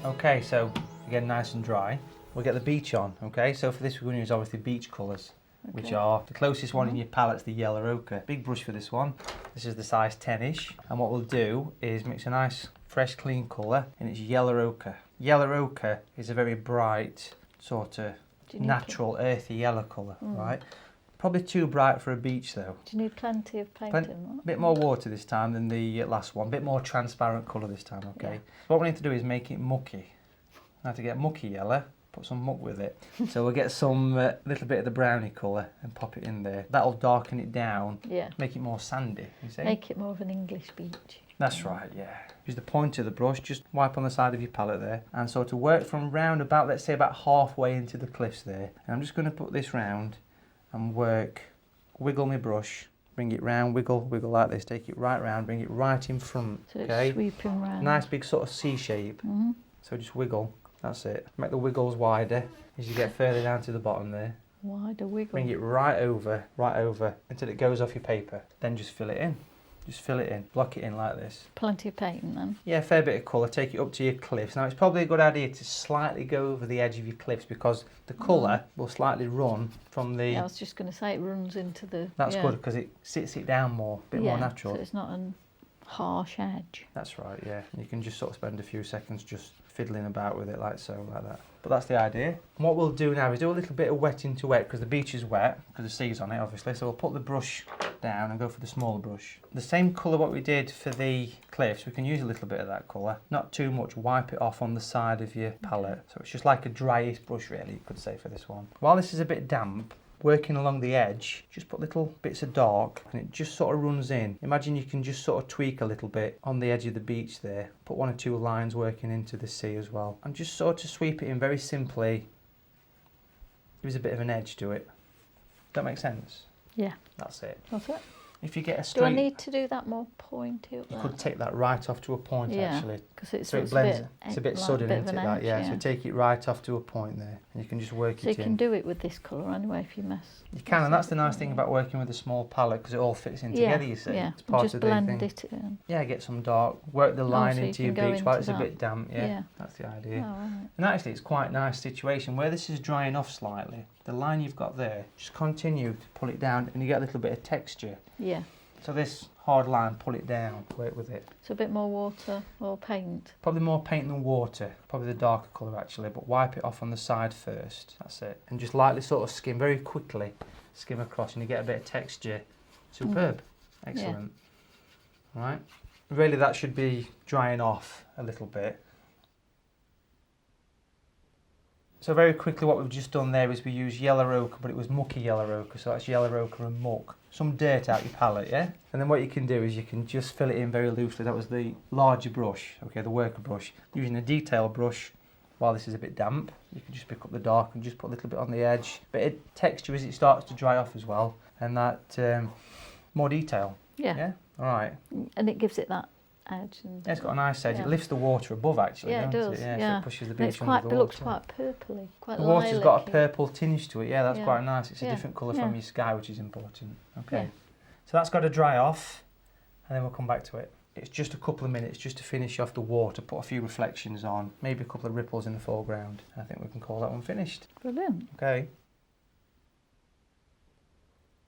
Okay, so again, nice and dry. We'll get the beach on, okay? So for this we're going to use obviously beach colours, which are the closest one in your palette's the yellow ochre. Big brush for this one. This is the size 10-ish. And what we'll do is mix a nice fresh clean colour, and it's yellow ochre. Yellow ochre is a very bright, sort of natural, earthy yellow colour, right? Probably too bright for a beach though. Do you need plenty of paint in that? A bit more water this time than the last one. A bit more transparent colour this time, okay? So what we need to do is make it mucky. Now to get mucky yellow, put some muck with it. So we'll get some little bit of the browny colour and pop it in there. That'll darken it down, make it more sandy, you see? Make it more of an English beach. That's right, yeah. Use the point of the brush, just wipe on the side of your palette there, and sort of work from round about, let's say about halfway into the cliffs there. And I'm just going to put this round and work, wiggle my brush, bring it round, wiggle, wiggle like this, take it right round, bring it right in front, so it's sweeping round. Nice big sort of C shape. So just wiggle, that's it. Make the wiggles wider as you get further down to the bottom there. Wider wiggle. Bring it right over, until it goes off your paper. Then just fill it in. Just fill it in, block it in like this. Plenty of paint then? Yeah, a fair bit of colour, take it up to your cliffs. Now it's probably a good idea to slightly go over the edge of your cliffs because the colour will slightly run from the... Yeah, I was just going to say it runs into the... That's good because it sits it down more, a bit more natural. So it's not a harsh edge. That's right, yeah. You can just sort of spend a few seconds just fiddling about with it like so, like that. But that's the idea. And what we'll do now is do a little bit of wet into wet because the beach is wet, because the sea's on it obviously. So we'll put the brush down and go for the smaller brush. The same colour what we did for the cliffs, we can use a little bit of that colour. Not too much, wipe it off on the side of your palette. So it's just like a dryish brush really, you could say, for this one. While this is a bit damp, working along the edge, just put little bits of dark and it just sort of runs in. Imagine you can just sort of tweak a little bit on the edge of the beach there. Put one or two lines working into the sea as well. And just sort of sweep it in very simply. Gives a bit of an edge to it. That makes sense? Yeah. That's it. That's it. If you get a straight... Do I need to do that more pointy up there? You could take that right off to a point actually. Because it's, so it blends. It's a bit sudden, isn't it? That, yeah. So take it right off to a point there, and you can just work it in. So you can do it with this colour anyway if you mess. You can, and that's the nice thing about working with a small palette because it all fits in together. You see, it's part just of the blend thing. it in. Yeah, get some dark. Work the line so into your beach while it's a bit damp. Yeah, that's the idea. Oh, right. And actually, it's quite a nice situation where this is drying off slightly. The line you've got there, just continue to pull it down, and you get a little bit of texture. Yeah. So this hard line, pull it down, work with it. So a bit more water or paint? Probably more paint than water, probably the darker colour actually, but wipe it off on the side first, that's it. And just lightly sort of skim, very quickly, skim across and you get a bit of texture. Superb, excellent. Right, really that should be drying off a little bit. So very quickly what we've just done there is we use yellow ochre, but it was mucky yellow ochre, so that's yellow ochre and muck. Some dirt out your palette, yeah? And then what you can do is you can just fill it in very loosely. That was the larger brush, okay, the worker brush. Using a detail brush, while this is a bit damp, you can just pick up the dark and just put a little bit on the edge. Bit of texture as it starts to dry off as well, and that more detail. Yeah? All right. And it gives it that edge. And yeah, it's got a nice edge. It lifts the water above actually, yeah, doesn't it does. it? Yeah, so it pushes the beach and under the water. It looks quite purpley, quite the water's got a lilac-y. purple tinge to it, yeah, that's quite nice. It's a different colour from your sky, which is important. Okay, so that's got to dry off, and then we'll come back to it. It's just a couple of minutes just to finish off the water, put a few reflections on, maybe a couple of ripples in the foreground. I think we can call that one finished. Brilliant. Okay.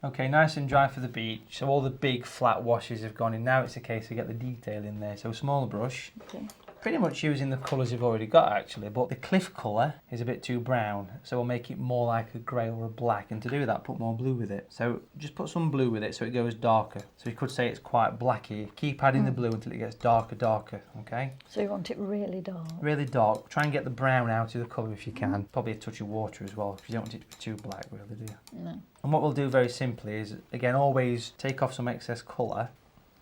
Okay, nice and dry for the beach. So all the big flat washes have gone in. Now it's a case to get the detail in there. So smaller brush. Okay. Pretty much using the colours you've already got actually, but the cliff colour is a bit too brown. So we'll make it more like a grey or a black. And to do that, put more blue with it. So just put some blue with it so it goes darker. So you could say it's quite blacky. Keep adding the blue until it gets darker, okay? So you want it really dark? Really dark. Try and get the brown out of the colour if you can. Probably a touch of water as well, because you don't want it to be too black really, do you? No. And what we'll do very simply is, again, always take off some excess colour.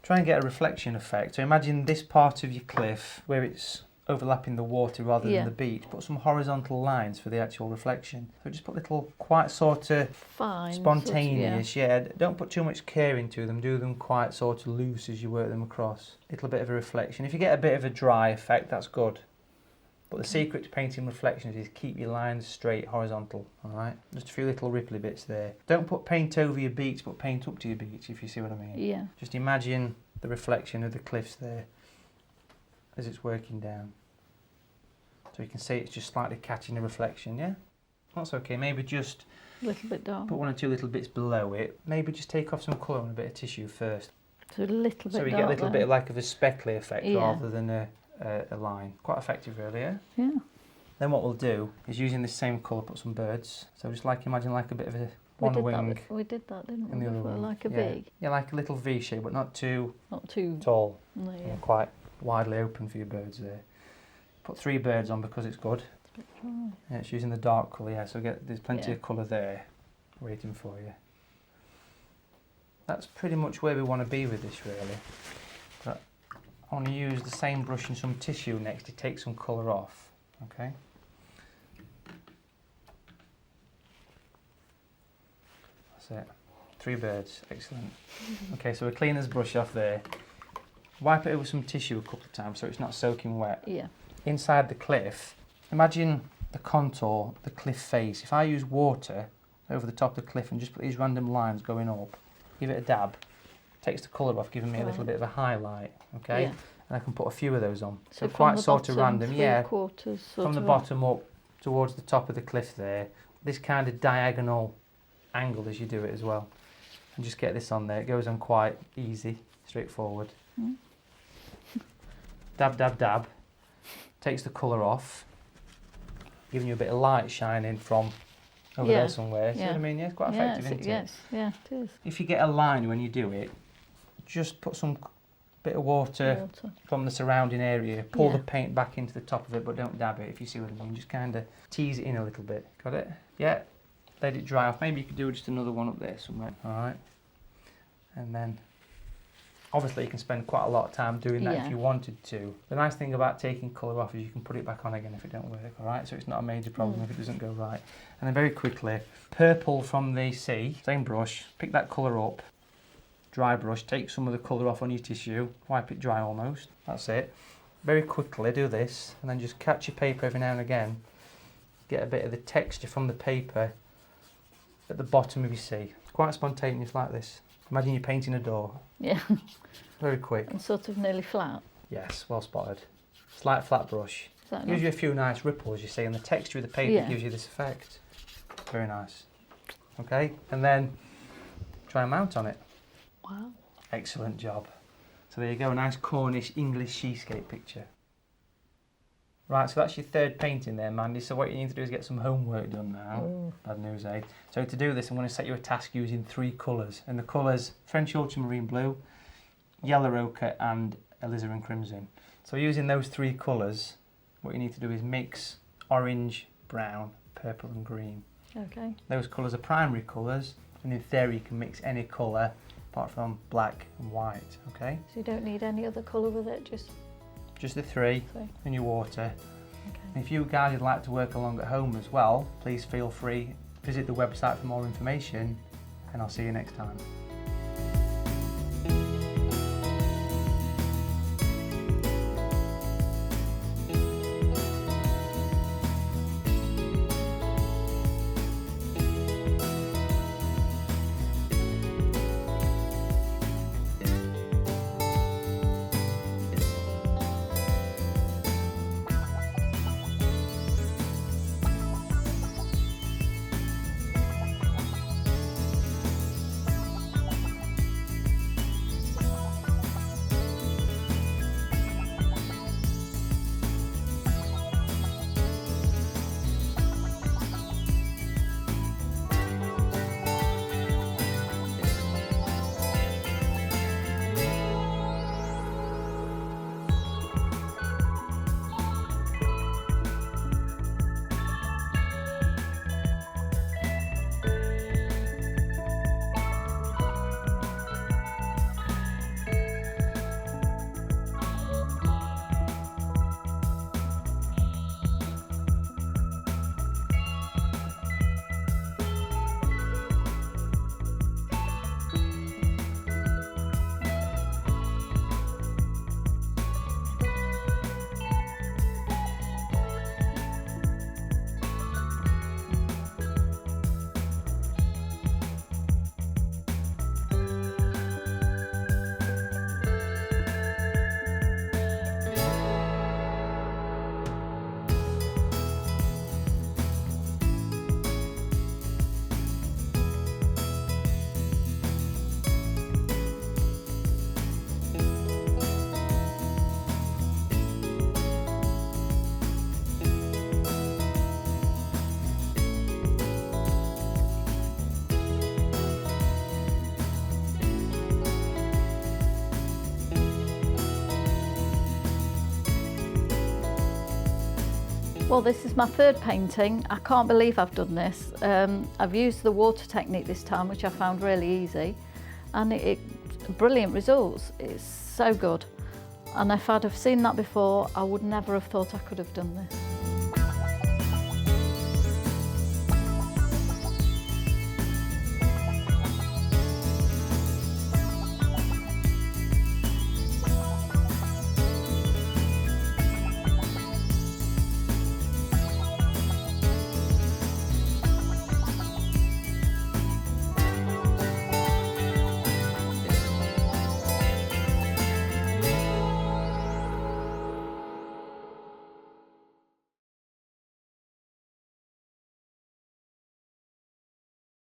Try and get a reflection effect. So imagine this part of your cliff where it's overlapping the water rather than the beach. Put some horizontal lines for the actual reflection. So just put little, quite sort of fine, spontaneous, sort of, Don't put too much care into them. Do them quite sort of loose as you work them across. A little bit of a reflection. If you get a bit of a dry effect, that's good. But the secret to painting reflections is keep your lines straight, horizontal, all right? Just a few little ripply bits there. Don't put paint over your beach, but paint up to your beach, if you see what I mean. Yeah. Just imagine the reflection of the cliffs there as it's working down. So you can see it's just slightly catching the reflection, yeah? That's okay, maybe just A little bit dark. put 1 or 2 little bits below it. Maybe just take off some colour on a bit of tissue first. So a little bit dark. So we get a little there. bit like of a speckly effect Yeah. rather than a line. Quite effective really, yeah? Yeah. Then what we'll do is using this same colour, put some birds. So just like, imagine like a bit of a We one did wing we did that, didn't we? and the other before, wing. like a yeah. big, Yeah, like a little V shape, but not too not too. tall. No, Yeah, yeah. quite widely open for your birds there. Put 3 birds on because it's good. It's a bit dry. Yeah, it's using the dark colour, yeah, so there's plenty Yeah. of colour there waiting for you. That's pretty much where we want to be with this really. But I want to use the same brush and some tissue next to take some colour off, okay? That's it. 3 birds, excellent. Okay, so we clean this brush off there. Wipe it over some tissue a couple of times so it's not soaking wet. Yeah. Inside the cliff, imagine the contour, the cliff face. If I use water over the top of the cliff and just put these random lines going up, give it a dab, takes the colour off, giving me a little Right. bit of a highlight, okay? Yeah. And I can put a few of those on. So from quite the sort of bottom, random, yeah. 3/4 sort From the of bottom up towards the top of the cliff there. This kind of diagonal angle as you do it as well. And just get this on there. It goes on quite easy, straightforward. Mm. Dab, dab, dab. Takes the colour off. Giving you a bit of light shining from over Yeah, there somewhere. See what yeah. I mean? Yeah, it's quite Yeah, effective, isn't it? yes, yeah, it is. If you get a line when you do it, just put some bit of water Water. from the surrounding area. Pull Yeah. the paint back into the top of it, but don't dab it, if you see what I mean. Just kind of tease it in a little bit. Got it? Yeah. Let it dry off. Maybe you could do just another one up there somewhere. All right. And then, obviously, you can spend quite a lot of time doing that Yeah. if you wanted to. The nice thing about taking colour off is you can put it back on again if it don't work. All right. So it's not a major problem if it doesn't go right. And then very quickly, purple from the sea. Same brush. Pick that colour up. Dry brush, take some of the colour off on your tissue, wipe it dry almost, that's it. Very quickly do this and then just catch your paper every now and again, get a bit of the texture from the paper at the bottom of your sea. It's quite spontaneous like this. Imagine you're painting a door, Yeah. very quick. And sort of nearly flat. Yes, well spotted. Slight flat brush. Is that Gives you enough? a few nice ripples, you see, and the texture of the paper Yeah. gives you this effect. Very nice. Okay, and then try and mount on it. Wow. Excellent job. So there you go, a nice Cornish English seascape picture. Right, so that's your 3rd painting there, Mandy. So what you need to do is get some homework done now. Oh. Bad news, eh? So to do this, I'm going to set you a task using 3 colours. And the colours, French ultramarine blue, yellow ochre and alizarin crimson. So using those 3 colours, what you need to do is mix orange, brown, purple and green. Okay. Those colours are primary colours, and in theory you can mix any colour apart from black and white, okay? So you don't need any other colour with it, Just the 3 so, in your water. okay. And if you guys would like to work along at home as well, please feel free, visit the website for more information, and I'll see you next time. Well, this is my third painting. I can't believe I've done this. I've used the water technique this time, which I found really easy, and brilliant results. It's so good. And if I'd have seen that before, I would never have thought I could have done this.